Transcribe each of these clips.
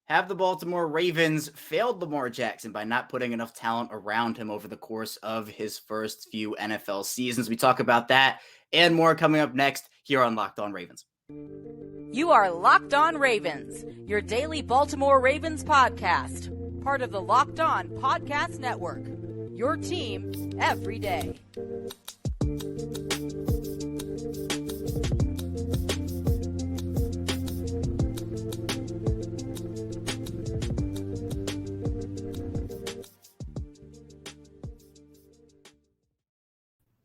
Have the Baltimore Ravens failed Lamar Jackson by not putting enough talent around him over the course of his first few NFL seasons? We talk about that and more coming up next here on Locked On Ravens. You are Locked On Ravens, your daily Baltimore Ravens podcast, part of the Locked On Podcast Network, your team every day.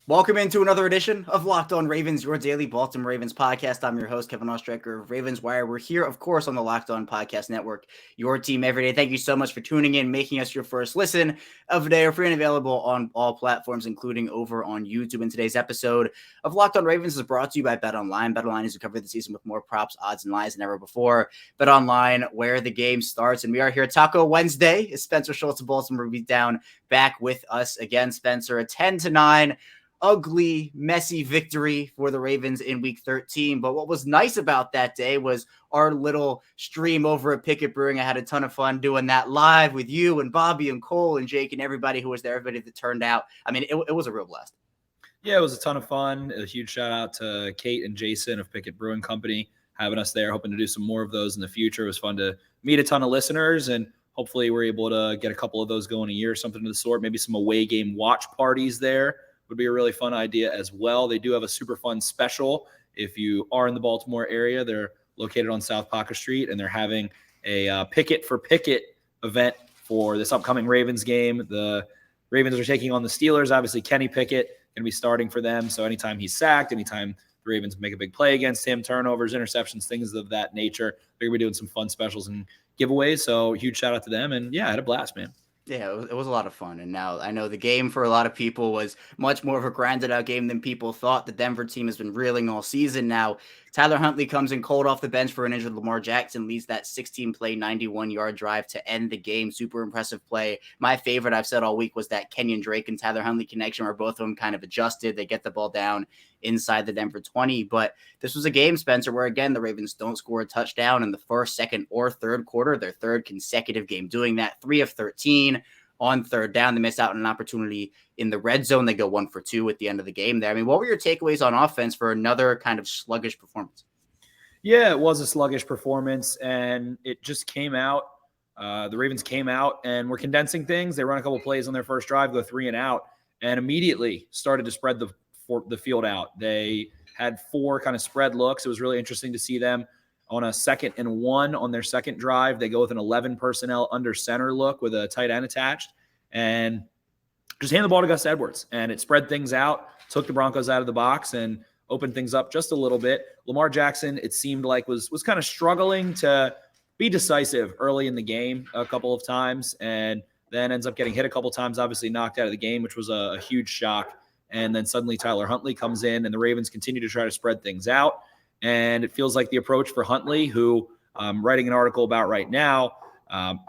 Welcome into another edition of Locked On Ravens, your daily Baltimore Ravens podcast. I'm your host, Kevin Ostreicher of Ravens Wire. We're here, of course, on the Locked On Podcast Network, your team every day. Thank you so much for tuning in, making us your first listen of the day. We're free and available on all platforms, including over on YouTube. And today's episode of Locked On Ravens is brought to you by BetOnline. BetOnline is to cover the season with more props, odds, and lines than ever before. BetOnline, where the game starts. And we are here Taco Wednesday. Is Spencer Schultz of Baltimore Beatdown back with us again. Spencer, a 10-9 ugly, messy victory for the Ravens in week 13. But what was nice about that day was our little stream over at Pickett Brewing. I had a ton of fun doing that live with you and Bobby and Cole and Jake and everybody who was there, everybody that turned out. I mean, it was a real blast. Yeah, it was a ton of fun. A huge shout out to Kate and Jason of Pickett Brewing Company having us there, hoping to do some more of those in the future. It was fun to meet a ton of listeners, and hopefully we're able to get a couple of those going a year, something of the sort, maybe some away game watch parties there. Would be a really fun idea as well. They do have a super fun special. If you are in the Baltimore area, they're located on South Pocket Street, and they're having a Pickett for Pickett event for this upcoming Ravens game. The Ravens are taking on the Steelers. Obviously, Kenny Pickett going to be starting for them. So anytime he's sacked, anytime the Ravens make a big play against him, turnovers, interceptions, things of that nature, they're going to be doing some fun specials and giveaways. So huge shout out to them. And yeah, I had a blast, man. Yeah, it was a lot of fun. And now I know the game for a lot of people was much more of a grinded out game than people thought. The Denver team has been reeling all season. Now, Tyler Huntley comes in cold off the bench for an injured Lamar Jackson, leads that 16-play, 91-yard drive to end the game. Super impressive play. My favorite, I've said all week, was that Kenyon Drake and Tyler Huntley connection where both of them kind of adjusted. They get the ball down inside the Denver 20. But this was a game, Spencer, where, again, the Ravens don't score a touchdown in the first, second, or third quarter. Their third consecutive game doing that. 3 of 13 on third down. They miss out on an opportunity in the red zone. They go 1 for 2 at the end of the game there. I mean, what were your takeaways on offense for another kind of sluggish performance? Yeah, it was a sluggish performance, and it just came out. The Ravens came out and were condensing things. They run a couple plays on their first drive, go 3 and out, and immediately started to spread the field out. They had 4 kind of spread looks. It was really interesting to see them on a 2nd and 1 on their second drive. They go with an 11 personnel under center look with a tight end attached and just hand the ball to Gus Edwards. And it spread things out, took the Broncos out of the box and opened things up just a little bit. Lamar Jackson, it seemed like, was kind of struggling to be decisive early in the game a couple of times, and then ends up getting hit a couple of times, obviously knocked out of the game, which was a huge shock. And then suddenly Tyler Huntley comes in, and the Ravens continue to try to spread things out. And it feels like the approach for Huntley, who I'm writing an article about right now,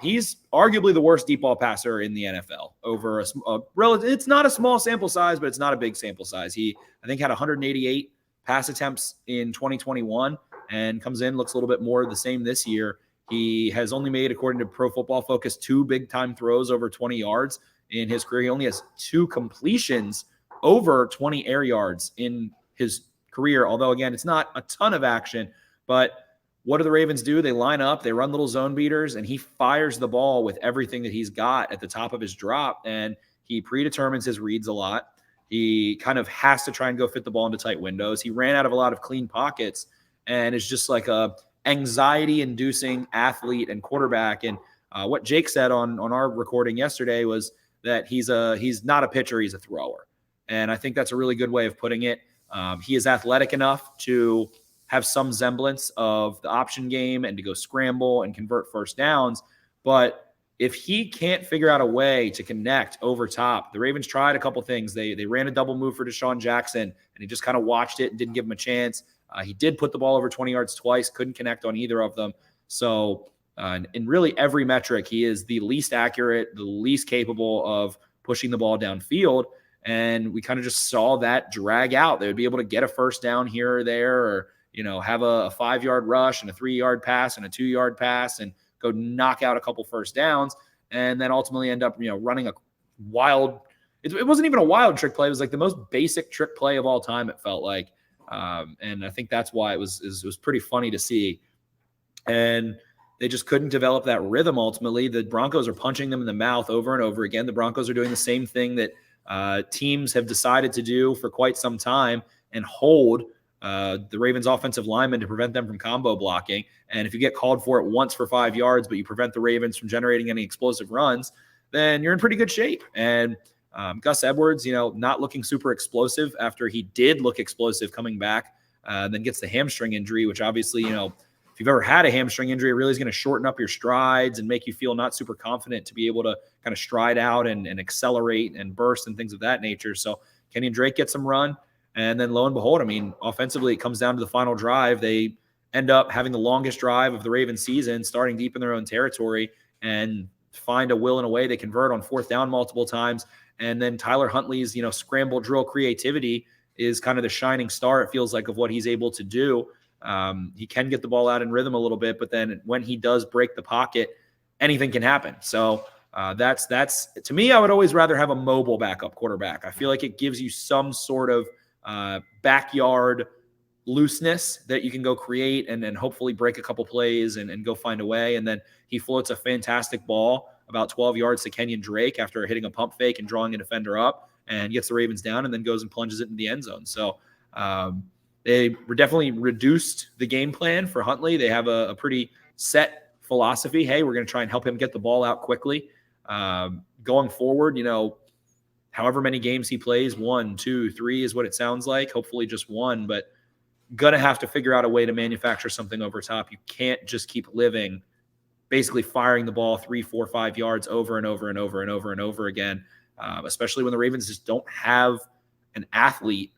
he's arguably the worst deep ball passer in the NFL over it's not a small sample size, but it's not a big sample size. He, I think, had 188 pass attempts in 2021 and comes in, looks a little bit more the same this year. He has only made, according to Pro Football Focus, 2 big time throws over 20 yards in his career. He only has 2 completions over 20 air yards in his career, although, again, it's not a ton of action. But what do the Ravens do? They line up, they run little zone beaters, and he fires the ball with everything that he's got at the top of his drop, and he predetermines his reads a lot. He kind of has to try and go fit the ball into tight windows. He ran out of a lot of clean pockets and is just like a anxiety-inducing athlete and quarterback. And what Jake said on our recording yesterday was that he's not a pitcher, he's a thrower. And I think that's a really good way of putting it. He is athletic enough to have some semblance of the option game and to go scramble and convert first downs. But if he can't figure out a way to connect over top, the Ravens tried a couple things. They ran a double move for Deshaun Jackson, and he just kind of watched it and didn't give him a chance. He did put the ball over 20 yards twice, couldn't connect on either of them. So in really every metric, he is the least accurate, the least capable of pushing the ball downfield. And we kind of just saw that drag out. They would be able to get a first down here or there, or, have a 5-yard rush and a 3-yard pass and a 2-yard pass and go knock out a couple first downs, and then ultimately end up, running a wild, it wasn't even a wild trick play. It was like the most basic trick play of all time, it felt like. And I think that's why it was pretty funny to see. And they just couldn't develop that rhythm ultimately. The Broncos are punching them in the mouth over and over again. The Broncos are doing the same thing that teams have decided to do for quite some time, and hold the Ravens offensive linemen to prevent them from combo blocking. And if you get called for it once for 5 yards, but you prevent the Ravens from generating any explosive runs, then you're in pretty good shape. And Gus Edwards, not looking super explosive after he did look explosive coming back, then gets the hamstring injury, which obviously, if you've ever had a hamstring injury, it really is going to shorten up your strides and make you feel not super confident to be able to kind of stride out and accelerate and burst and things of that nature. So Kenyon Drake gets some run. And then lo and behold, offensively, it comes down to the final drive. They end up having the longest drive of the Ravens season, starting deep in their own territory, and find a will and a way. They convert on 4th down multiple times. And then Tyler Huntley's, scramble drill creativity is kind of the shining star, it feels like, of what he's able to do. He can get the ball out in rhythm a little bit, but then when he does break the pocket, anything can happen. So that's to me, I would always rather have a mobile backup quarterback. I feel like it gives you some sort of backyard looseness that you can go create and hopefully break a couple plays and go find a way. And then he floats a fantastic ball about 12 yards to Kenyon Drake after hitting a pump fake and drawing a defender up, and gets the Ravens down, and then goes and plunges it in the end zone. So they definitely reduced the game plan for Huntley. They have a pretty set philosophy. Hey, we're going to try and help him get the ball out quickly. Going forward, however many games he plays, 1, 2, 3 is what it sounds like. Hopefully just 1, but going to have to figure out a way to manufacture something over top. You can't just keep living basically firing the ball 3, 4, 5 yards over and over and over and over and over again, especially when the Ravens just don't have an athlete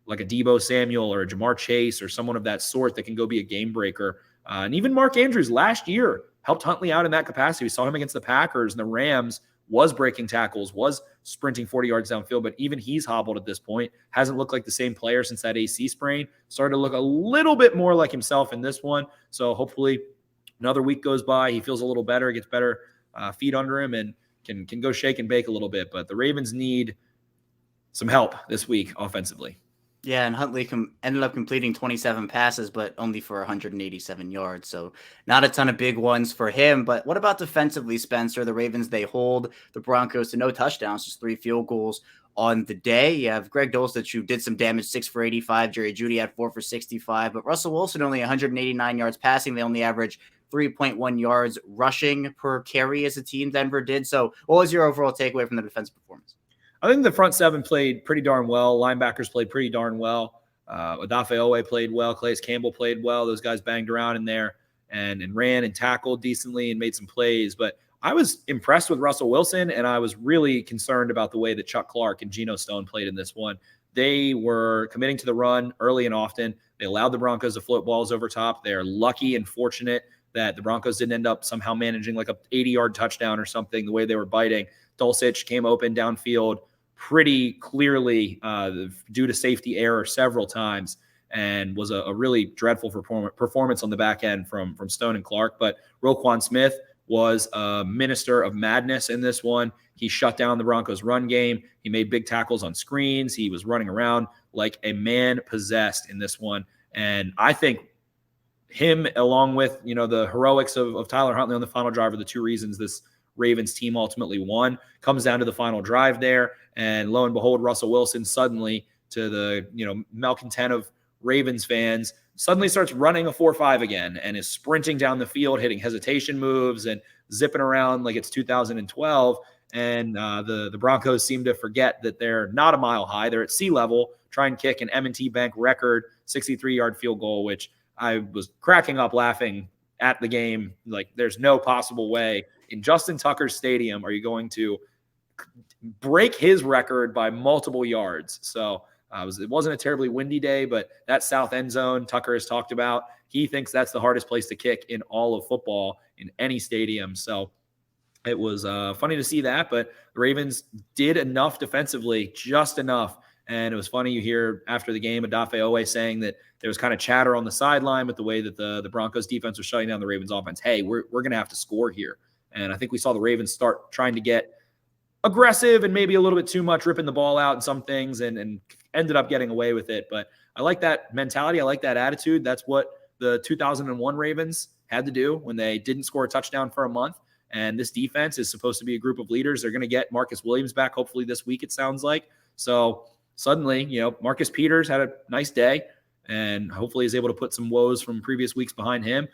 like a Deebo Samuel or a Jamar Chase or someone of that sort that can go be a game breaker. And even Mark Andrews last year helped Huntley out in that capacity. We saw him against the Packers and the Rams, was breaking tackles, was sprinting 40 yards downfield, but even he's hobbled at this point. Hasn't looked like the same player since that AC sprain. Started to look a little bit more like himself in this one. So hopefully another week goes by, he feels a little better, gets better feet under him, and can go shake and bake a little bit. But the Ravens need some help this week offensively. Yeah, and Huntley ended up completing 27 passes, but only for 187 yards. So not a ton of big ones for him. But what about defensively, Spencer? The Ravens, they hold the Broncos to no touchdowns, just 3 field goals on the day. You have Greg Dulcich, who did some damage, 6 for 85. Jerry Jeudy had 4 for 65. But Russell Wilson only 189 yards passing. They only average 3.1 yards rushing per carry as a team, Denver did. So what was your overall takeaway from the defensive performance? I think the front 7 played pretty darn well. Linebackers played pretty darn well. Odafe Owe played well. Calais Campbell played well. Those guys banged around in there and ran and tackled decently and made some plays. But I was impressed with Russell Wilson, and I was really concerned about the way that Chuck Clark and Geno Stone played in this one. They were committing to the run early and often. They allowed the Broncos to float balls over top. They're lucky and fortunate that the Broncos didn't end up somehow managing like a 80-yard touchdown or something the way they were biting. Dulcich came open downfield pretty clearly due to safety error several times, and was a really dreadful performance on the back end from Stone and Clark. But Roquan Smith was a minister of madness in this one. He shut down the Broncos' run game. He made big tackles on screens. He was running around like a man possessed in this one. And I think him, along with the heroics of Tyler Huntley on the final drive, are the 2 reasons this Ravens team ultimately won. Comes down to the final drive there, and lo and behold, Russell Wilson suddenly, to the malcontent of Ravens fans, suddenly starts running a 4.5 again and is sprinting down the field, hitting hesitation moves and zipping around like it's 2012. And the Broncos seem to forget that they're not a mile high. They're at sea level, trying to kick an M&T Bank record 63-yard field goal, which I was cracking up laughing at the game. Like, there's no possible way in Justin Tucker's stadium are you going to break his record by multiple yards. So it wasn't a terribly windy day, but that south end zone Tucker has talked about, he thinks that's the hardest place to kick in all of football in any stadium. So it was funny to see that, but the Ravens did enough defensively, just enough, And it was funny, you hear after the game, Odafe Owe saying that there was kind of chatter on the sideline with the way that the Broncos defense was shutting down the Ravens offense. Hey, we're going to have to score here. And I think we saw the Ravens start trying to get aggressive and maybe a little bit too much, ripping the ball out in some things, and ended up getting away with it. But I like that mentality. I like that attitude. That's what the 2001 Ravens had to do when they didn't score a touchdown for a month. And this defense is supposed to be a group of leaders. They're going to get Marcus Williams back hopefully this week, it sounds like. So suddenly, Marcus Peters had a nice day and hopefully is able to put some woes from previous weeks behind him.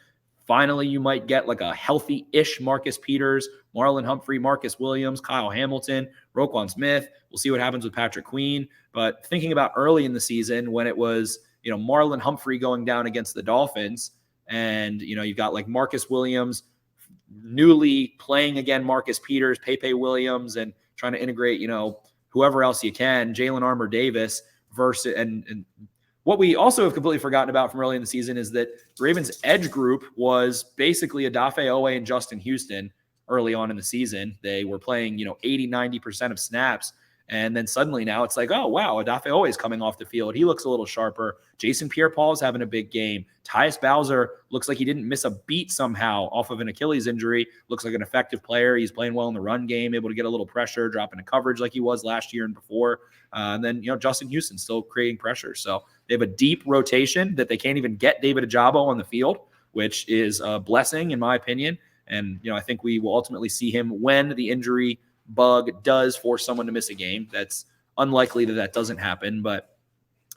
Finally, you might get like a healthy-ish Marcus Peters, Marlon Humphrey, Marcus Williams, Kyle Hamilton, Roquan Smith. We'll see what happens with Patrick Queen. But thinking about early in the season when it was, Marlon Humphrey going down against the Dolphins, and, you've got like Marcus Williams newly playing again, Marcus Peters, Pepe Williams, and trying to integrate, whoever else you can, Jalen Armour Davis versus, and what we also have completely forgotten about from early in the season is that Ravens' edge group was basically Odafe Owe and Justin Houston early on in the season. They were playing, 80, 90% of snaps. And then suddenly now it's like, oh, wow, Odafe Owe is coming off the field. He looks a little sharper. Jason Pierre-Paul is having a big game. Tyus Bowser looks like he didn't miss a beat somehow off of an Achilles injury. Looks like an effective player. He's playing well in the run game, able to get a little pressure, dropping a coverage like he was last year and before. And then, Justin Houston still creating pressure. So they have a deep rotation that they can't even get David Ojabo on the field, which is a blessing in my opinion. And, I think we will ultimately see him when the injury bug does force someone to miss a game. That's unlikely that doesn't happen, but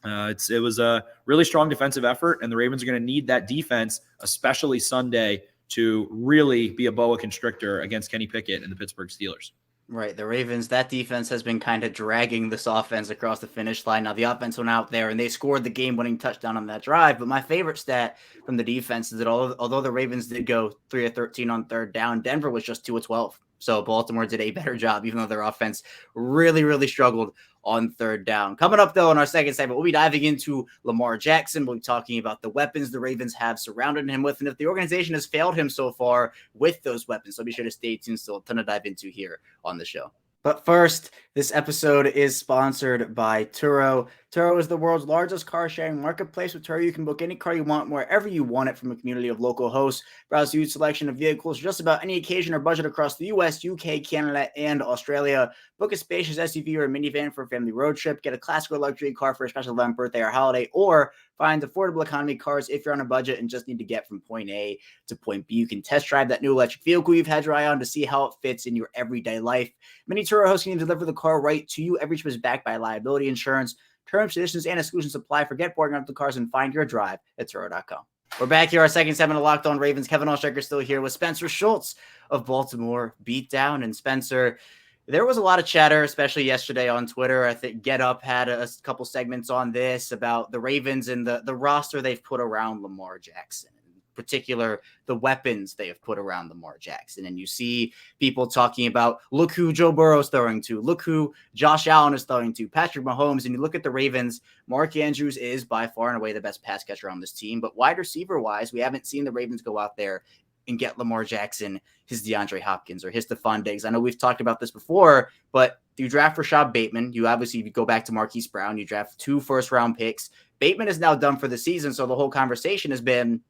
it was a really strong defensive effort, and the Ravens are going to need that defense, especially Sunday, to really be a boa constrictor against Kenny Pickett and the Pittsburgh Steelers. Right. The Ravens, that defense has been kind of dragging this offense across the finish line. Now, the offense went out there and they scored the game-winning touchdown on that drive. But my favorite stat from the defense is that although the Ravens did go 3 of 13 on third down, Denver was just 2 of 12. So Baltimore did a better job, even though their offense really, really struggled on third down. Coming up, though, in our second segment, we'll be diving into Lamar Jackson. We'll be talking about the weapons the Ravens have surrounded him with, and if the organization has failed him so far with those weapons. So be sure to stay tuned. Still a ton to dive into here on the show. But first, this episode is sponsored by Turo. Turo is the world's largest car-sharing marketplace. With Turo, you can book any car you want wherever you want it from a community of local hosts. Browse a huge selection of vehicles for just about any occasion or budget across the U.S., UK, Canada, and Australia. Book a spacious SUV or a minivan for a family road trip. Get a classic or luxury car for a special event, birthday, or holiday. Or find affordable economy cars if you're on a budget and just need to get from point A to point B. You can test drive that new electric vehicle you've had your eye on to see how it fits in your everyday life. Many Turo hosts can deliver the car right to you. Every trip is backed by liability insurance. Terms, conditions, and exclusions apply. Forget boarding up the cars and find your drive at Turo.com. We're back here, our second segment of Locked On Ravens. Kevin Oestreicher still here with Spencer Schultz of Baltimore Beatdown. And Spencer, there was a lot of chatter, especially yesterday on Twitter. I think Get Up had a couple segments on this about the Ravens and the roster they've put around Lamar Jackson. Particular the weapons they have put around Lamar Jackson. And you see people talking about, look who Joe Burrow's throwing to, look who Josh Allen is throwing to, Patrick Mahomes. And you look at the Ravens, Mark Andrews is by far and away the best pass catcher on this team. But wide receiver wise, we haven't seen the Ravens go out there and get Lamar Jackson his DeAndre Hopkins or his Stephon Diggs. I know we've talked about this before, but you draft Rashad Bateman. You obviously go back to Marquise Brown. You draft 2 first-round picks. Bateman is now done for the season. So the whole conversation has been,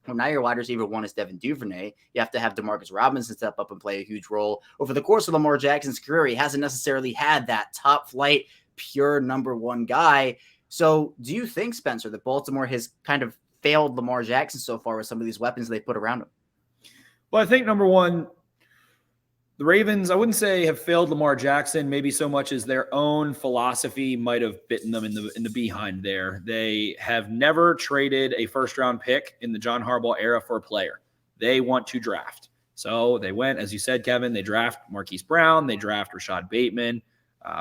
well, now your wide receiver 1 is Devin Duvernay. You have to have DeMarcus Robinson step up and play a huge role. Over the course of Lamar Jackson's career, he hasn't necessarily had that top flight, pure number 1 guy. So do you think, Spencer, that Baltimore has kind of failed Lamar Jackson so far with some of these weapons they put around him? Well, I think number one, the Ravens, I wouldn't say have failed Lamar Jackson, maybe so much as their own philosophy might have bitten them in the behind there. They have never traded a first-round pick in the John Harbaugh era for a player. They want to draft. So they went, as you said, Kevin, they draft Marquise Brown, they draft Rashad Bateman.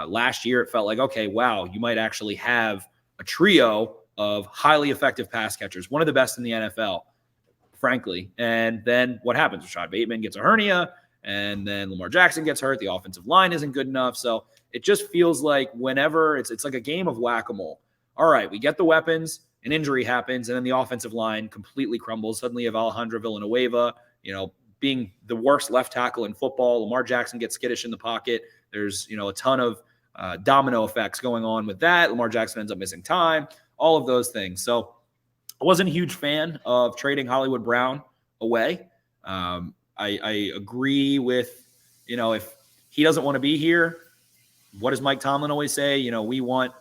Last year, it felt like, okay, wow, you might actually have a trio of highly effective pass catchers, one of the best in the NFL, frankly. And then what happens? Rashad Bateman gets a hernia, and then Lamar Jackson gets hurt. The offensive line isn't good enough. So it just feels like whenever it's like a game of whack-a-mole. All right, we get the weapons, an injury happens, and then the offensive line completely crumbles. Suddenly you have Alejandro Villanueva, being the worst left tackle in football. Lamar Jackson gets skittish in the pocket. There's, a ton of domino effects going on with that. Lamar Jackson ends up missing time, all of those things. So I wasn't a huge fan of trading Hollywood Brown away. I agree with, if he doesn't want to be here, what does Mike Tomlin always say? We want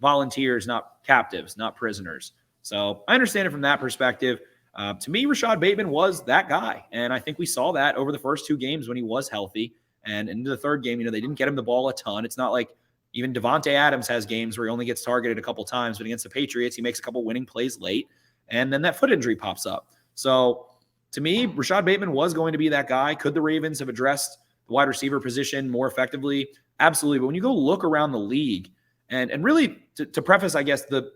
volunteers, not captives, not prisoners. So I understand it from that perspective. To me, Rashad Bateman was that guy. And I think we saw that over the first 2 games when he was healthy. And into the third game, they didn't get him the ball a ton. It's not like even Devontae Adams has games where he only gets targeted a couple times, but against the Patriots, he makes a couple winning plays late. And then that foot injury pops up. So to me, Rashad Bateman was going to be that guy. Could the Ravens have addressed the wide receiver position more effectively? Absolutely. But when you go look around the league, and really to preface, I guess, the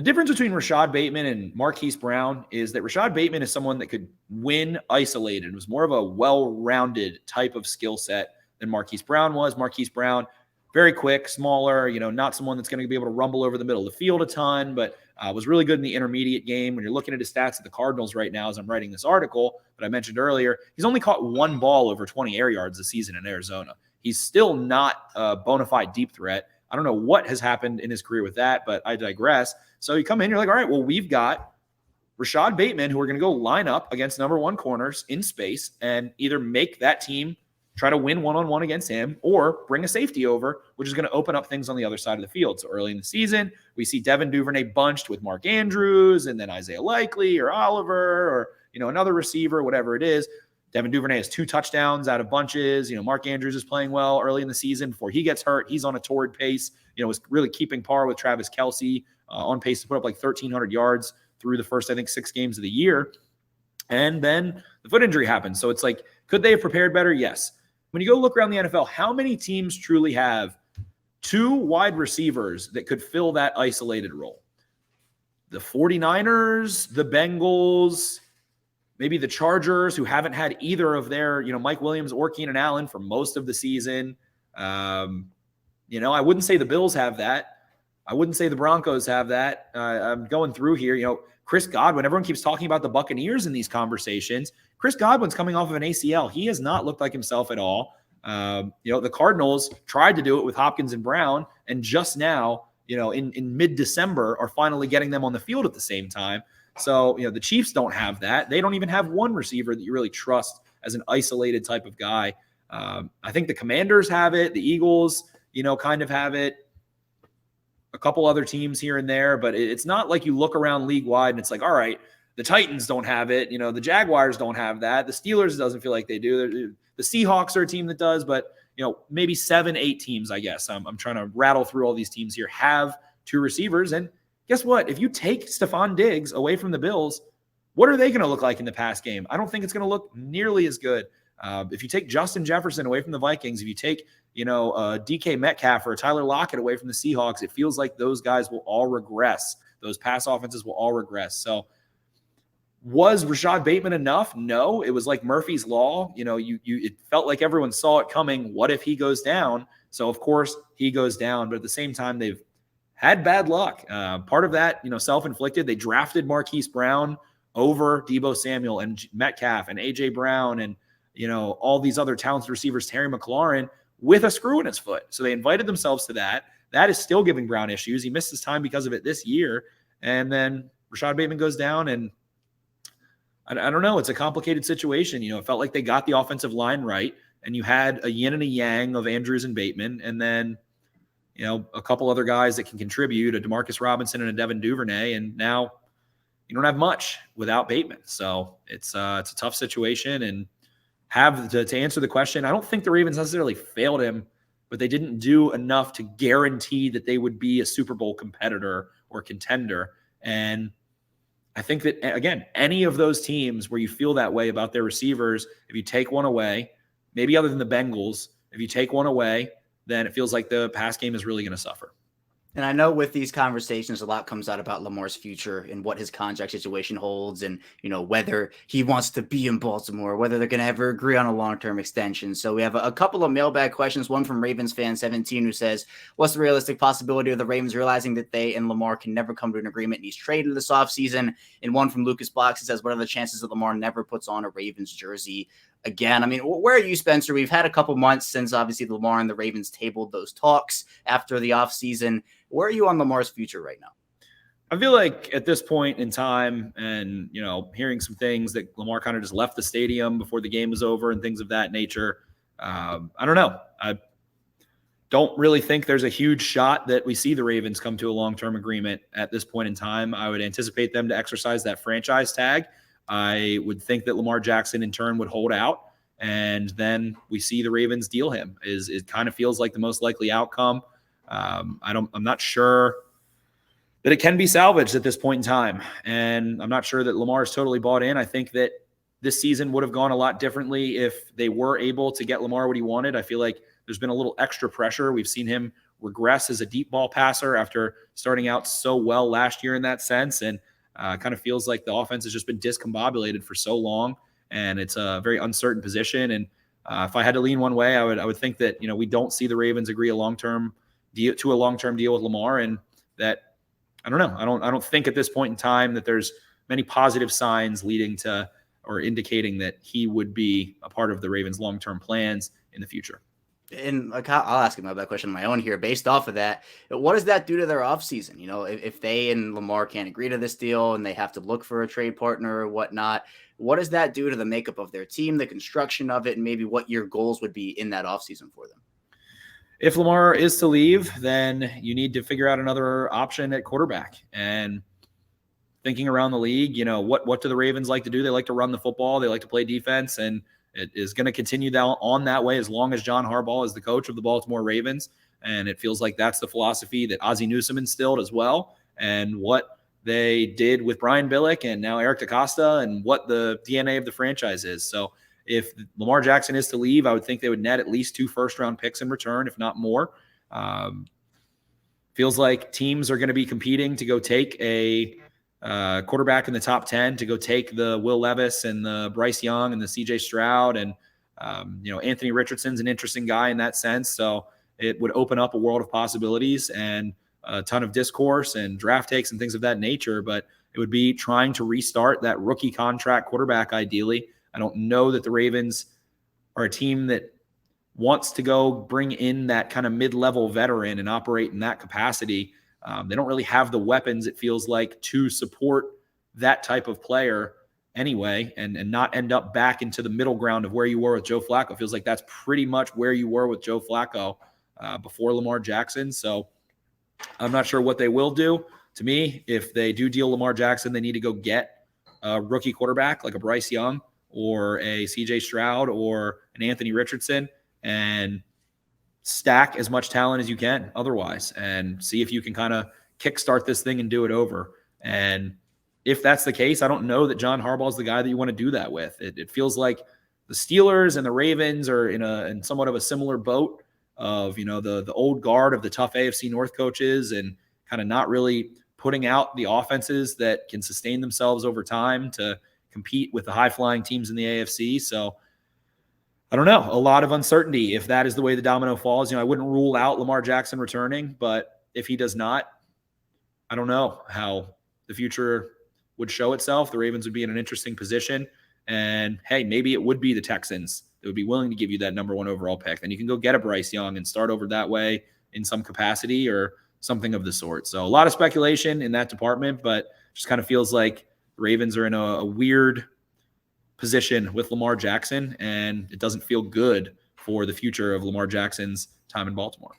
difference between Rashad Bateman and Marquise Brown is that Rashad Bateman is someone that could win isolated. It was more of a well-rounded type of skill set than Marquise Brown was. Marquise Brown, very quick, smaller, not someone that's going to be able to rumble over the middle of the field a ton, but was really good in the intermediate game. When you're looking at his stats at the Cardinals right now as I'm writing this article that I mentioned earlier, he's only caught 1 ball over 20 air yards this season in Arizona. He's still not a bona fide deep threat. I don't know what has happened in his career with that, but I digress. So you come in, you're like, all right, well, we've got Rashad Bateman, who are going to go line up against number 1 corners in space and either make that team try to win one-on-one against him or bring a safety over, which is going to open up things on the other side of the field. So early in the season, we see Devin Duvernay bunched with Mark Andrews and then Isaiah Likely or Oliver or, another receiver, whatever it is. Devin Duvernay has 2 touchdowns out of bunches. Mark Andrews is playing well early in the season before he gets hurt. He's on a torrid pace, was really keeping par with Travis Kelce, on pace to put up like 1,300 yards through the first, 6 games of the year. And then the foot injury happens. So it's like, could they have prepared better? Yes. When you go look around the NFL, how many teams truly have 2 wide receivers that could fill that isolated role? The 49ers, the Bengals, maybe the Chargers, who haven't had either of their, Mike Williams or Keenan Allen for most of the season. I wouldn't say the Bills have that. I wouldn't say the Broncos have that. I'm going through here. Chris Godwin, everyone keeps talking about the Buccaneers in these conversations. Chris Godwin's coming off of an ACL. He has not looked like himself at all. The Cardinals tried to do it with Hopkins and Brown, and just now, in mid-December, are finally getting them on the field at the same time. So, the Chiefs don't have that. They don't even have one receiver that you really trust as an isolated type of guy. I think the Commanders have it. The Eagles, kind of have it. A couple other teams here and there, but it's not like you look around league-wide and it's like, all right, the Titans don't have it. The Jaguars don't have that. The Steelers doesn't feel like they do. The Seahawks are a team that does, but, maybe 7-8 teams, I guess. I'm trying to rattle through all these teams here, have 2 receivers. And guess what? If you take Stephon Diggs away from the Bills, what are they going to look like in the pass game? I don't think it's going to look nearly as good. If you take Justin Jefferson away from the Vikings, if you take, DK Metcalf or Tyler Lockett away from the Seahawks, it feels like those guys will all regress. Those pass offenses will all regress. So was Rashad Bateman enough? No, it was like Murphy's Law. It felt like everyone saw it coming. What if he goes down? So of course he goes down, but at the same time, they've had bad luck. Part of that, self-inflicted. They drafted Marquise Brown over Deebo Samuel and Metcalf and A.J. Brown and, all these other talented receivers, Terry McLaurin, with a screw in his foot. So they invited themselves to that. That is still giving Brown issues. He missed his time because of it this year. And then Rashad Bateman goes down, and I don't know. It's a complicated situation. It felt like they got the offensive line right, and you had a yin and a yang of Andrews and Bateman, and then, a couple other guys that can contribute, a DeMarcus Robinson and a Devin Duvernay, and now you don't have much without Bateman. So it's a tough situation, and to answer the question, I don't think the Ravens necessarily failed him, but they didn't do enough to guarantee that they would be a Super Bowl competitor or contender. And I think that, again, any of those teams where you feel that way about their receivers, if you take one away, maybe other than the Bengals, if you take one away, then it feels like the pass game is really going to suffer. And I know with these conversations, a lot comes out about Lamar's future and what his contract situation holds and, whether he wants to be in Baltimore, whether they're going to ever agree on a long-term extension. So we have a couple of mailbag questions, one from Ravens fan 17 who says, what's the realistic possibility of the Ravens realizing that they and Lamar can never come to an agreement and he's traded this offseason? And one from Lucas Box who says, what are the chances that Lamar never puts on a Ravens jersey again. I mean, where are you, Spencer? We've had a couple months since obviously Lamar and the Ravens tabled those talks after the offseason. Where are you on Lamar's future right now? I feel like at this point in time and, hearing some things that Lamar kind of just left the stadium before the game was over and things of that nature. I don't know. I don't really think there's a huge shot that we see the Ravens come to a long-term agreement at this point in time. I would anticipate them to exercise that franchise tag. I would think that Lamar Jackson in turn would hold out, and then we see the Ravens deal him. It kind of feels like the most likely outcome. I'm not sure that it can be salvaged at this point in time. And I'm not sure that Lamar is totally bought in. I think that this season would have gone a lot differently if they were able to get Lamar what he wanted. I feel like there's been a little extra pressure. We've seen him regress as a deep ball passer after starting out so well last year in that sense. And kind of feels like the offense has just been discombobulated for so long. And it's a very uncertain position. And if I had to lean one way, I would think that, we don't see the Ravens agree a long-term deal with Lamar, and that, I don't know. I don't think at this point in time that there's many positive signs leading to or indicating that he would be a part of the Ravens' long-term plans in the future. And I'll ask him that question on my own here. Based off of that, what does that do to their offseason? If they and Lamar can't agree to this deal and they have to look for a trade partner or whatnot, what does that do to the makeup of their team, the construction of it, and maybe what your goals would be in that offseason for them? If Lamar is to leave, then you need to figure out another option at quarterback. And thinking around the league, what do the Ravens like to do? They like to run the football. They like to play defense, and it is going to continue on that way as long as John Harbaugh is the coach of the Baltimore Ravens. And it feels like that's the philosophy that Ozzie Newsome instilled as well, and what they did with Brian Billick and now Eric DaCosta, and what the DNA of the franchise is. So if Lamar Jackson is to leave, I would think they would net at least 2 first-round picks in return, if not more. Feels like teams are going to be competing to go take a quarterback in the top 10, to go take the Will Levis and the Bryce Young and the CJ Stroud. And, Anthony Richardson's an interesting guy in that sense. So it would open up a world of possibilities and a ton of discourse and draft takes and things of that nature. But it would be trying to restart that rookie contract quarterback ideally. I don't know that the Ravens are a team that wants to go bring in that kind of mid-level veteran and operate in that capacity. They don't really have the weapons, it feels like, to support that type of player anyway, and not end up back into the middle ground of where you were with Joe Flacco. It feels like that's pretty much where you were with Joe Flacco before Lamar Jackson. So I'm not sure what they will do. To me, if they do deal Lamar Jackson, they need to go get a rookie quarterback like a Bryce Young or a CJ Stroud or an Anthony Richardson, and stack as much talent as you can otherwise, and see if you can kind of kickstart this thing and do it over. And if that's the case, I don't know that John Harbaugh is the guy that you want to do that with. It feels like the Steelers and the Ravens are in somewhat of a similar boat of, the old guard of the tough AFC North coaches, and kind of not really putting out the offenses that can sustain themselves over time to compete with the high-flying teams in the AFC. So I don't know, a lot of uncertainty if that is the way the domino falls. I wouldn't rule out Lamar Jackson returning, but if he does not, I don't know how the future would show itself. The Ravens would be in an interesting position. And hey, maybe it would be the Texans that would be willing to give you that number 1 overall pick. Then you can go get a Bryce Young and start over that way in some capacity or something of the sort. So a lot of speculation in that department, but just kind of feels like the Ravens are in a weird position with Lamar Jackson, and it doesn't feel good for the future of Lamar Jackson's time in Baltimore.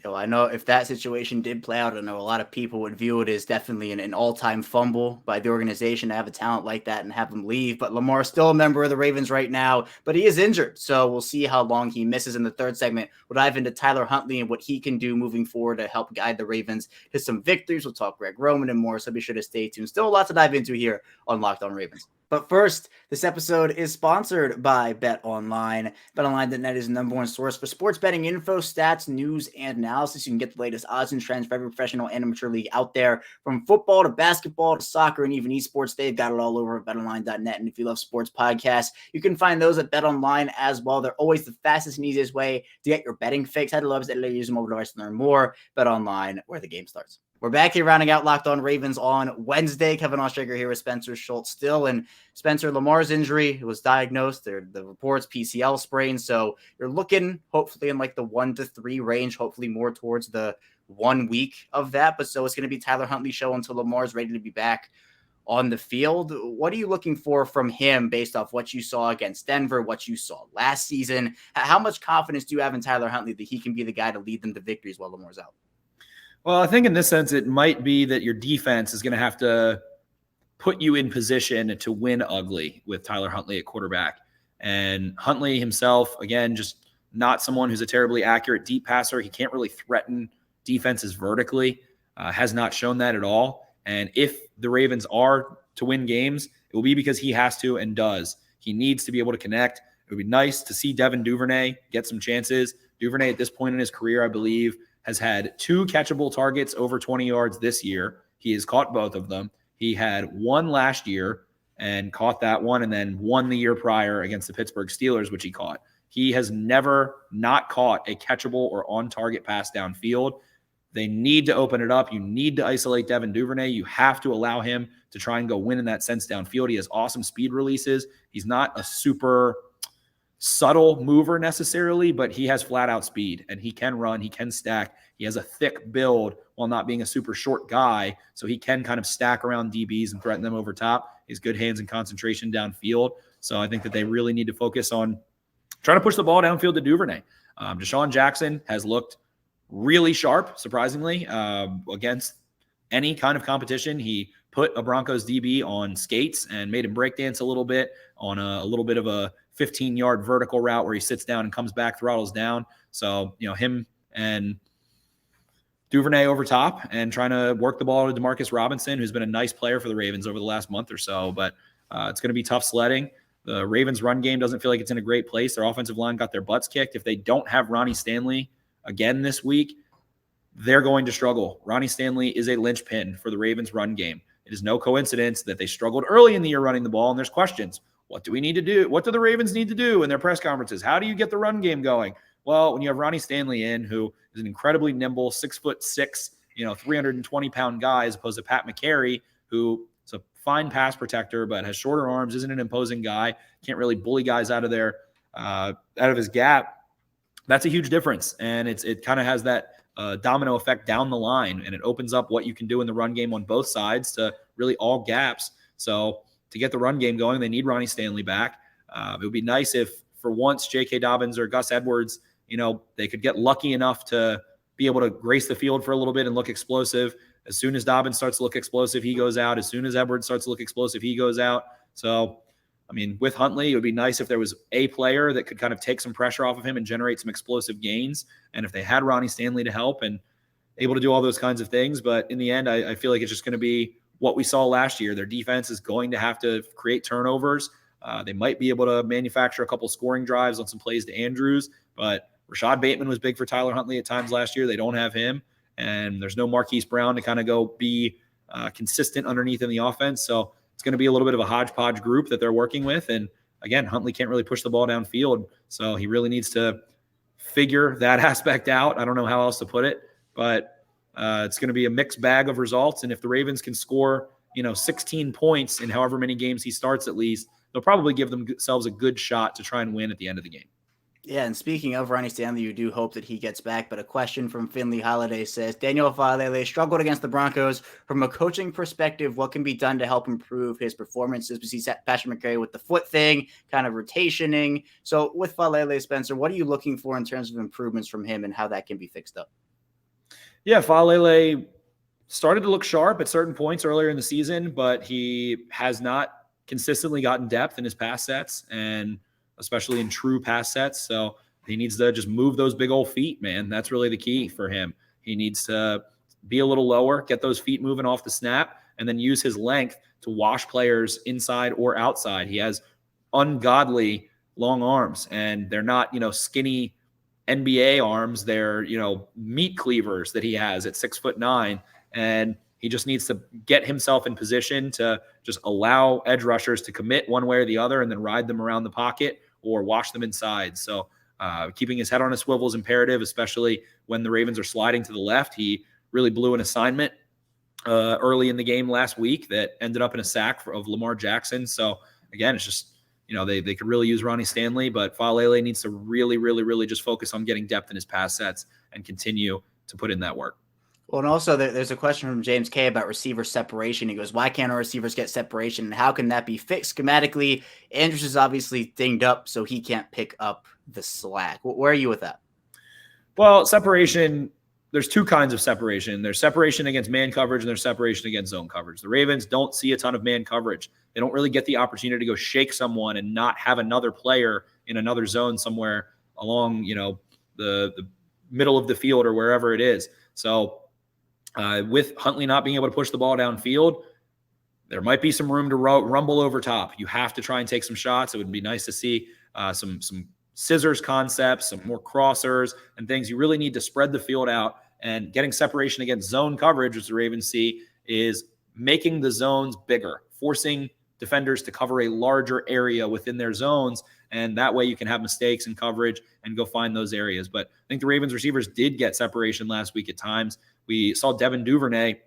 I know if that situation did play out, I know a lot of people would view it as definitely an all-time fumble by the organization to have a talent like that and have him leave. But Lamar's still a member of the Ravens right now, but he is injured. So we'll see how long he misses. In the third segment, we'll dive into Tyler Huntley and what he can do moving forward to help guide the Ravens to some victories. We'll talk Greg Roman and more, so be sure to stay tuned. Still a lot to dive into here on Locked On Ravens. But first, this episode is sponsored by BetOnline. BetOnline.net is the number 1 source for sports betting info, stats, news, and analysis. You can get the latest odds and trends for every professional and amateur league out there. From football to basketball to soccer and even esports, they've got it all over at BetOnline.net. And if you love sports podcasts, you can find those at BetOnline as well. They're always the fastest and easiest way to get your betting fix. Head to the website, use your mobile device to learn more. BetOnline, where the game starts. We're back here rounding out Locked On Ravens on Wednesday. Kevin Ostrager here with Spencer Schultz still. And Spencer, Lamar's injury was diagnosed. The reports PCL sprain. So you're looking hopefully in like the 1 to 3 range, hopefully more towards the 1 week of that. But so it's going to be Tyler Huntley show until Lamar's ready to be back on the field. What are you looking for from him based off what you saw against Denver, what you saw last season? How much confidence do you have in Tyler Huntley that he can be the guy to lead them to victories while Lamar's out? Well, I think in this sense, it might be that your defense is going to have to put you in position to win ugly with Tyler Huntley at quarterback. And Huntley himself, again, just not someone who's a terribly accurate deep passer. He can't really threaten defenses vertically, has not shown that at all. And if the Ravens are to win games, it will be because he has to and does. He needs to be able to connect. It would be nice to see Devin Duvernay get some chances. Duvernay at this point in his career, I believe, has had 2 catchable targets over 20 yards this year. He has caught both of them. He had 1 last year and caught that one, and then 1 the year prior against the Pittsburgh Steelers, which he caught. He has never not caught a catchable or on-target pass downfield. They need to open it up. You need to isolate Devin Duvernay. You have to allow him to try and go win in that sense downfield. He has awesome speed releases. He's not a super subtle mover necessarily, but he has flat out speed and he can run, he can stack. He has a thick build while not being a super short guy. So he can kind of stack around DBs and threaten them over top. He has good hands and concentration downfield. So I think that they really need to focus on trying to push the ball downfield to Duvernay. Deshaun Jackson has looked really sharp, surprisingly, against any kind of competition. He put a Broncos DB on skates and made him breakdance a little bit on a little bit of a 15-yard vertical route where he sits down and comes back, throttles down. So, him and Duvernay over top and trying to work the ball to Demarcus Robinson, who's been a nice player for the Ravens over the last month or so. But it's going to be tough sledding. The Ravens' run game doesn't feel like it's in a great place. Their offensive line got their butts kicked. If they don't have Ronnie Stanley again this week, they're going to struggle. Ronnie Stanley is a linchpin for the Ravens' run game. It is no coincidence that they struggled early in the year running the ball, and there's questions. What do we need to do? What do the Ravens need to do in their press conferences? How do you get the run game going? Well, when you have Ronnie Stanley in, who is an incredibly nimble, 6'6", 320-pound guy, as opposed to Pat McCary, who is a fine pass protector but has shorter arms, isn't an imposing guy, can't really bully guys out of his gap. That's a huge difference, and it kind of has that domino effect down the line, and it opens up what you can do in the run game on both sides to really all gaps. So to get the run game going, they need Ronnie Stanley back. It would be nice if, for once, J.K. Dobbins or Gus Edwards, they could get lucky enough to be able to grace the field for a little bit and look explosive. As soon as Dobbins starts to look explosive, he goes out. As soon as Edwards starts to look explosive, he goes out. So, with Huntley, it would be nice if there was a player that could kind of take some pressure off of him and generate some explosive gains. And if they had Ronnie Stanley to help and able to do all those kinds of things. But in the end, I feel like it's just going to be what we saw last year. Their defense is going to have to create turnovers. They might be able to manufacture a couple scoring drives on some plays to Andrews, but Rashad Bateman was big for Tyler Huntley at times last year. They don't have him, and there's no Marquise Brown to kind of go be consistent underneath in the offense. So it's going to be a little bit of a hodgepodge group that they're working with. And again, Huntley can't really push the ball downfield, so he really needs to figure that aspect out. I don't know how else to put it, but it's going to be a mixed bag of results. And if the Ravens can score, 16 points in however many games he starts at least, they'll probably give themselves a good shot to try and win at the end of the game. Yeah, and speaking of Ronnie Stanley, you do hope that he gets back, but a question from Finley Holiday says, Daniel Falele struggled against the Broncos. From a coaching perspective, what can be done to help improve his performances? We see Patrick McCary with the foot thing, kind of rotationing. So with Falele, Spencer, what are you looking for in terms of improvements from him and how that can be fixed up? Yeah, Falele started to look sharp at certain points earlier in the season, but he has not consistently gotten depth in his pass sets, and especially in true pass sets. So he needs to just move those big old feet, man. That's really the key for him. He needs to be a little lower, get those feet moving off the snap, and then use his length to wash players inside or outside. He has ungodly long arms, and they're not, skinny NBA arms. They're, meat cleavers that he has at 6'9", and he just needs to get himself in position to just allow edge rushers to commit one way or the other and then ride them around the pocket or wash them inside. So keeping his head on a swivel is imperative, especially when the Ravens are sliding to the left. He really blew an assignment early in the game last week that ended up in a sack of Lamar Jackson. So again, it's just, they could really use Ronnie Stanley, but Faalele needs to really, really, really just focus on getting depth in his pass sets and continue to put in that work. Well, and also there's a question from James K about receiver separation. He goes, why can't our receivers get separation? And how can that be fixed schematically? Andrews is obviously dinged up, so he can't pick up the slack. Where are you with that? Well, separation, there's two kinds of separation. There's separation against man coverage and there's separation against zone coverage. The Ravens don't see a ton of man coverage. They don't really get the opportunity to go shake someone and not have another player in another zone somewhere along, the middle of the field or wherever it is. So with Huntley not being able to push the ball downfield, there might be some room to rumble over top. You have to try and take some shots. It would be nice to see some scissors concepts, some more crossers and things. You really need to spread the field out, and getting separation against zone coverage, which the Ravens see, is making the zones bigger, forcing defenders to cover a larger area within their zones. And that way you can have mistakes in coverage and go find those areas. But I think the Ravens receivers did get separation last week at times. We saw Devin Duvernay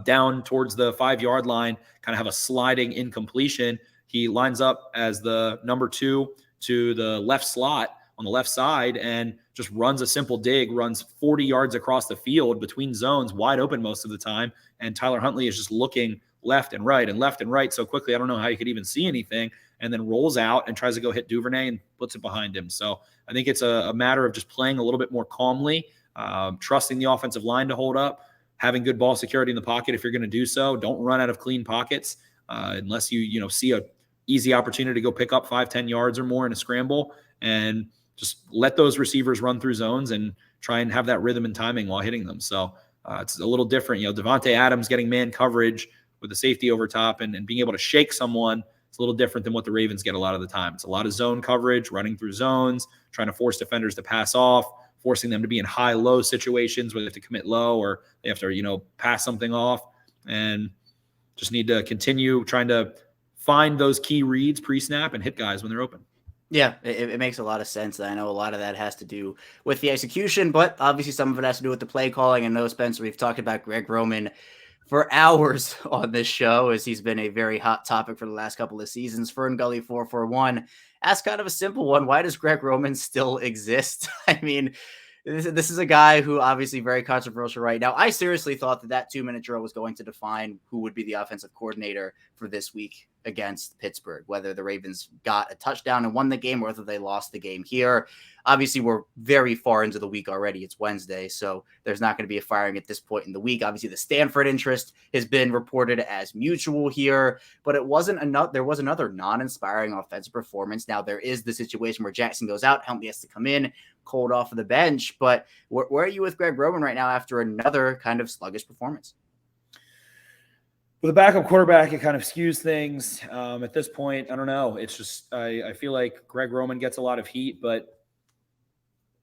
down towards the 5-yard line, kind of have a sliding incompletion. He lines up as the number 2 to the left slot on the left side and just runs a simple dig, runs 40 yards across the field between zones, wide open most of the time. And Tyler Huntley is just looking left and right so quickly, I don't know how you could even see anything, and then rolls out and tries to go hit Duvernay and puts it behind him. So I think it's a matter of just playing a little bit more calmly, trusting the offensive line to hold up, having good ball security in the pocket. If you're going to do so, don't run out of clean pockets unless you see a easy opportunity to go pick up 5-10 yards or more in a scramble, and just let those receivers run through zones and try and have that rhythm and timing while hitting them. So it's a little different. Devontae Adams getting man coverage with the safety over top and being able to shake someone. It's a little different than what the Ravens get a lot of the time. It's a lot of zone coverage, running through zones, trying to force defenders to pass off, forcing them to be in high-low situations where they have to commit low or they have to, pass something off, and just need to continue trying to find those key reads pre-snap and hit guys when they're open. Yeah, it makes a lot of sense. I know a lot of that has to do with the execution, but obviously some of it has to do with the play calling. And no, Spencer, we've talked about Greg Roman for hours on this show, as he's been a very hot topic for the last couple of seasons. Fern Gully 441 asked kind of a simple one. Why does Greg Roman still exist? I mean, this is a guy who obviously very controversial right now. I seriously thought that 2-minute drill was going to define who would be the offensive coordinator for this week against Pittsburgh, whether the Ravens got a touchdown and won the game or whether they lost the game here. Obviously, we're very far into the week already. It's Wednesday, so there's not going to be a firing at this point in the week. Obviously, the Stanford interest has been reported as mutual here, but there was another non-inspiring offensive performance. Now, there is the situation where Jackson goes out, Huntley has to come in, cold off of the bench, but where are you with Greg Roman right now after another kind of sluggish performance? With a backup quarterback, it kind of skews things. At this point, I don't know. It's just I feel like Greg Roman gets a lot of heat, but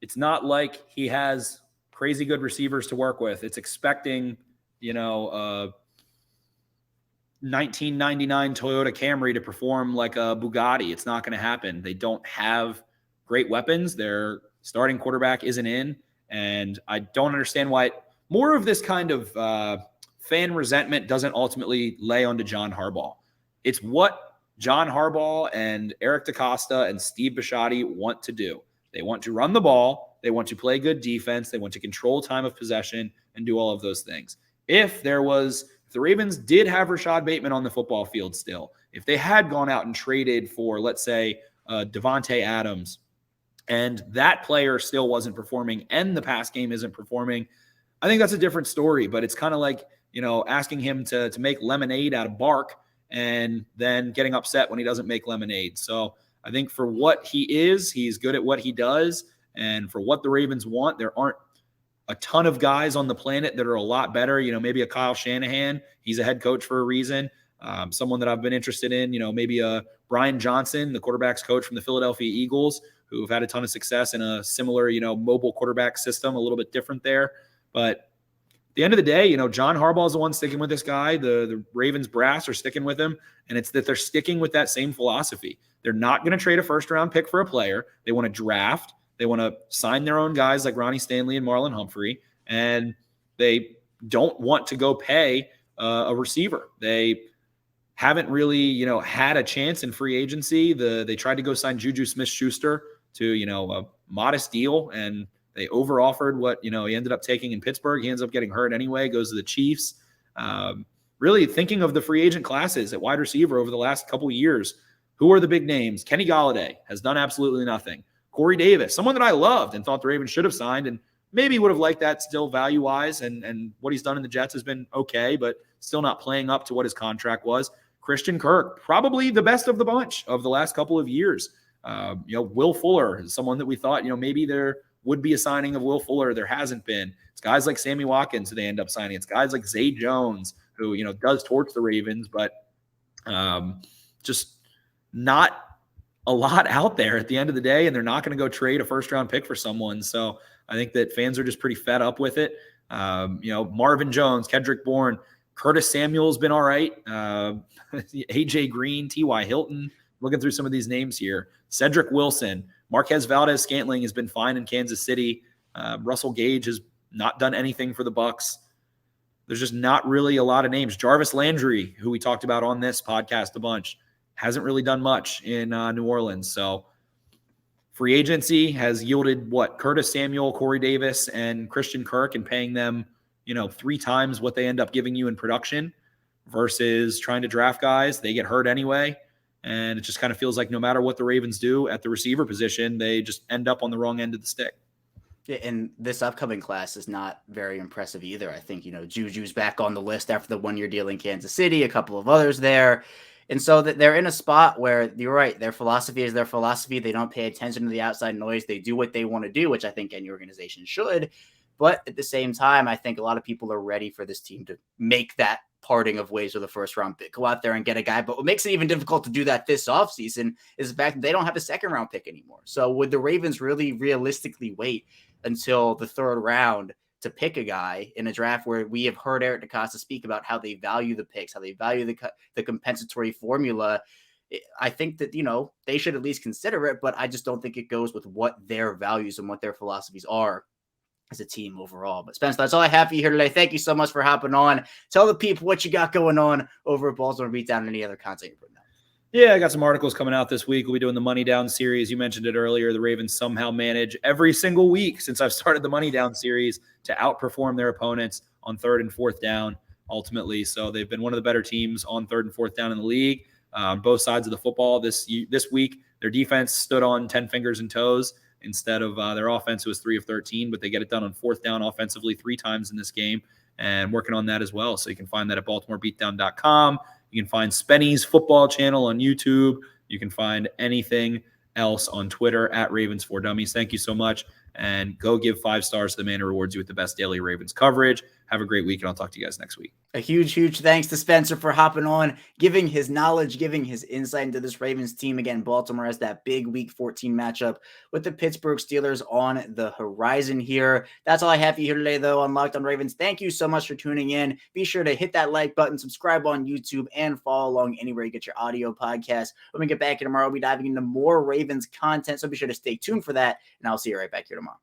it's not like he has crazy good receivers to work with. It's expecting, 1999 Toyota Camry to perform like a Bugatti. It's not going to happen. They don't have great weapons. Their starting quarterback isn't in, and I don't understand why more of this kind of fan resentment doesn't ultimately lay onto John Harbaugh. It's what John Harbaugh and Eric DeCosta and Steve Bisciotti want to do. They want to run the ball. They want to play good defense. They want to control time of possession and do all of those things. If the Ravens did have Rashad Bateman on the football field still, if they had gone out and traded for, let's say, Devontae Adams, and that player still wasn't performing and the pass game isn't performing, I think that's a different story. But it's kind of like, asking him to make lemonade out of bark and then getting upset when he doesn't make lemonade. So I think for what he is, he's good at what he does. And for what the Ravens want, there aren't a ton of guys on the planet that are a lot better. Maybe a Kyle Shanahan, he's a head coach for a reason. Someone that I've been interested in, maybe a Brian Johnson, the quarterback's coach from the Philadelphia Eagles, who've had a ton of success in a similar, mobile quarterback system, a little bit different there. But at the end of the day, John Harbaugh is the one sticking with this guy. The Ravens brass are sticking with him, and it's that they're sticking with that same philosophy. They're not going to trade a first-round pick for a player. They want to draft. They want to sign their own guys like Ronnie Stanley and Marlon Humphrey, and they don't want to go pay a receiver. They haven't really, had a chance in free agency. They tried to go sign Juju Smith-Schuster to, a modest deal, and they overoffered what, he ended up taking in Pittsburgh. He ends up getting hurt anyway, goes to the Chiefs. Really thinking of the free agent classes at wide receiver over the last couple of years, who are the big names? Kenny Golladay has done absolutely nothing. Corey Davis, someone that I loved and thought the Ravens should have signed, and maybe would have liked that still value-wise, and what he's done in the Jets has been okay, but still not playing up to what his contract was. Christian Kirk, probably the best of the bunch of the last couple of years. Will Fuller is someone that we thought, maybe there would be a signing of Will Fuller. There hasn't been. It's guys like Sammy Watkins who they end up signing. It's guys like Zay Jones who, does torch the Ravens, but just not a lot out there at the end of the day, and they're not going to go trade a first-round pick for someone. So I think that fans are just pretty fed up with it. Marvin Jones, Kendrick Bourne, Curtis Samuel's been all right. AJ Green, T.Y. Hilton, looking through some of these names here. Cedric Wilson, Marquez Valdez-Scantling has been fine in Kansas City. Russell Gage has not done anything for the Bucs. There's just not really a lot of names. Jarvis Landry, who we talked about on this podcast a bunch, hasn't really done much in New Orleans. So free agency has yielded Curtis Samuel, Corey Davis, and Christian Kirk, and paying them, 3 times what they end up giving you in production versus trying to draft guys. They get hurt anyway. And it just kind of feels like no matter what the Ravens do at the receiver position, they just end up on the wrong end of the stick. Yeah, and this upcoming class is not very impressive either. I think, Juju's back on the list after the 1-year deal in Kansas City, a couple of others there. And so that they're in a spot where you're right. Their philosophy is their philosophy. They don't pay attention to the outside noise. They do what they want to do, which I think any organization should. But at the same time, I think a lot of people are ready for this team to make that parting of ways with a first-round pick. Go out there and get a guy. But what makes it even difficult to do that this offseason is the fact that they don't have a second-round pick anymore. So would the Ravens really realistically wait until the 3rd round to pick a guy in a draft where we have heard Eric DeCosta speak about how they value the picks, how they value the compensatory formula? I think that, they should at least consider it, but I just don't think it goes with what their values and what their philosophies are as a team overall. But Spencer, that's all I have for you here today. Thank you so much for hopping on. Tell the people what you got going on over at Baltimore Beatdown and any other content you're putting out. Yeah, I got some articles coming out this week. We'll be doing the Money Down series. You mentioned it earlier. The Ravens somehow manage every single week since I've started the Money Down series to outperform their opponents on 3rd and 4th down, ultimately. So they've been one of the better teams on 3rd and 4th down in the league. Both sides of the football this week. Their defense stood on 10 fingers and toes instead of their offense, who was 3 of 13, but they get it done on 4th down offensively 3 times in this game, and working on that as well. So you can find that at BaltimoreBeatdown.com. You can find Spenny's football channel on YouTube. You can find anything else on Twitter at Ravens4Dummies. Thank you so much. And go give 5 stars to the man who rewards you with the best daily Ravens coverage. Have a great week, and I'll talk to you guys next week. A huge, huge thanks to Spencer for hopping on, giving his knowledge, giving his insight into this Ravens team. Again, Baltimore has that big Week 14 matchup with the Pittsburgh Steelers on the horizon here. That's all I have for you here today, though, on Locked on Ravens. Thank you so much for tuning in. Be sure to hit that like button, subscribe on YouTube, and follow along anywhere you get your audio podcast. When we get back here tomorrow, we'll be diving into more Ravens content, so be sure to stay tuned for that, and I'll see you right back here tomorrow.